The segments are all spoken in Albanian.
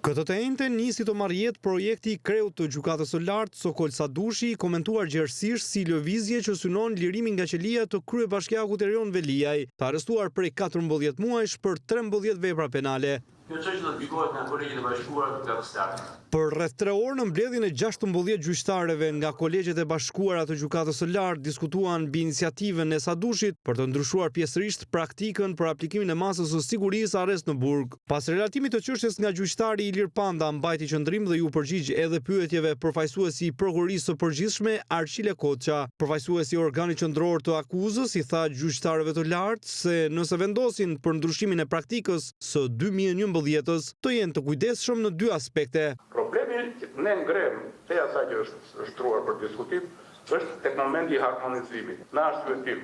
Këtë të enjte nisi të marrjet projekti i kreut të gjykatës së lartë Sokol Sadushi, komentuar gjerësisht si lëvizje që synon lirimin nga qelia të kryebashkiakut Erion Veliaj, të arrestuar prej 14 muajsh për 13 vepra penale. Kjo çështje do të gjykohet nga Kolegji i Bashkuar të Gjykatës. Për rreth 3 orë në mbledhjen e 16 gjyqtarëve nga kolegjet e bashkuara të gjykatës së lartë diskutuan mbi iniciativën e Sadushit për të ndryshuar pjesërisht praktikën për aplikimin e masës së sigurisë arrest në burg. Pas relatimit të çështjes nga gjyqtari Ilir Panda mbajti qëndrim dhe ju përgjigj edhe pyetjeve përfaqësuesi i prokurorisë së përgjithshme Arqile Koça. Përfaqësuesi i organit qendror të akuzës i tha gjyqtarëve të lartë se nëse vendosin për ndryshimin e praktikës së 2011-s, të jenë të kujdesshëm në 2 aspekte. Problemi ne ngrem te asaj që është shtruar për diskutim është tek momenti i harmonizimit. Në arsye tim,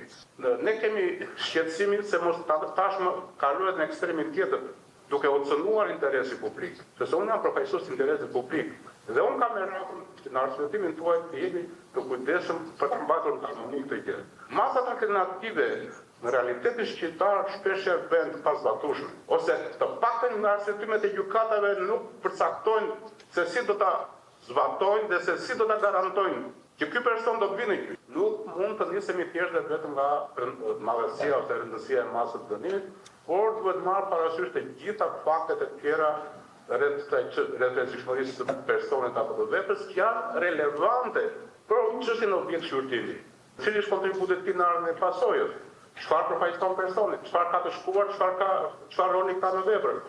ne kemi shqetësimin se mos tashmë kalohet në ekstremin tjetër, duke u cënuar interesi publik. Sepse unë jam përfaqësues i interesit publik dhe unë kam merakun në arsyetimin tuaj të jeni të kujdesshëm për të mbatur në harmoni këtë gjë. Masat alternative në realitetin shqiptar shpesh bëhen të pazatueshme, ose të paktën në arsyetimet e gjykatave nuk përcaktojnë se si do ta zbatojnë dhe se si do ta garantojnë që ky person do të vinë këtu. Nuk mund të nisemi thjesht vetëm nga madhësia ose rëndësia e masës së dënimit, por duhet marrë parasysh të gjitha faktet e tjera rreth rrezikshmërisë së personit apo të veprës që janë relevante për çështjen e objekt shqyrtimi. Cili është kontributi i tij në ardhmen e pasojës? Çfarë përfaqëson personit? Çfarë ka të shkuar? Çfarë roli ka në vepër?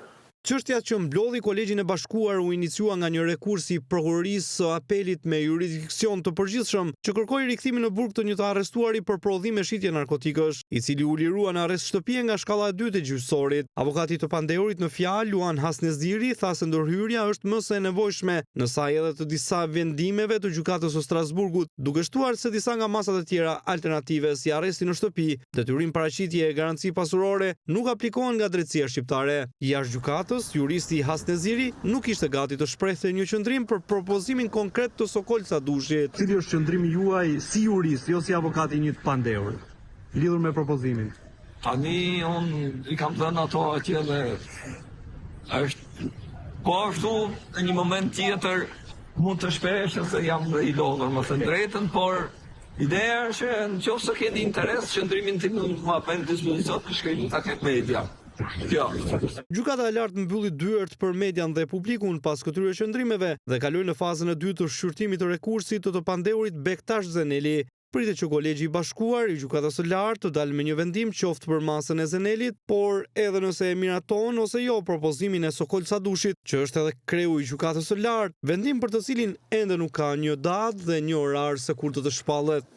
Çështja që mblodhi Kolegjin e Bashkuar u iniciua nga një rekurs i prokurorisë së apelit me jurisdiksion të përgjithshëm që kërkoi rikthimin në burg të një të arrestuari për prodhim me shitje narkotikësh, i cili u lirua në arrest shtëpie nga shkalla e 2 e gjyqësorit. Avokati të pandeurit në fjalë Luan Hasnezdiri tha se ndërhyrja është më së nevojshme në saj edhe të disa vendimeve të gjykatës së Strasburgut, duke shtuar se disa nga masat e tjera alternative si arresti në shtëpi, detyrim paraqitje e garanci pasurore nuk aplikohen nga drejtësia shqiptare. Jashtë gjykatës, juristi Hasnezdiri nuk ishte gati të shprehte një qëndrim për propozimin konkret të Sokol Sadushit. Cili është qëndrimi juaj si jurist, jo si avokati një të pandeurit, lidhur me propozimin? Tani unë i kam thënë ato atje dhe është po ashtu në një moment tjetër mund të shpesh se jam dhe i lodhur më thënë drejtën, por ideja është që nëse keni interes, qëndrimin tim nuk më hapën dispozicion të shkrim ta ketë media. Gjykata e lartë mbylli dyert për median dhe publikun pas këtyre qëndrimeve dhe kaloi në fazën e dytë të shqyrtimit të rekursit të pandeurit Bektash Zeneli. Pritet që Kolegji i Bashkuar i gjykatës së lartë të dalë me një vendim qoftë për masën e Zenelit, por edhe nëse e miraton ose jo propozimin e Sokol Sadushit, që është edhe kreu i gjykatës së lartë, vendim për të cilin ende nuk ka një datë dhe një orar se kur do të shpallet.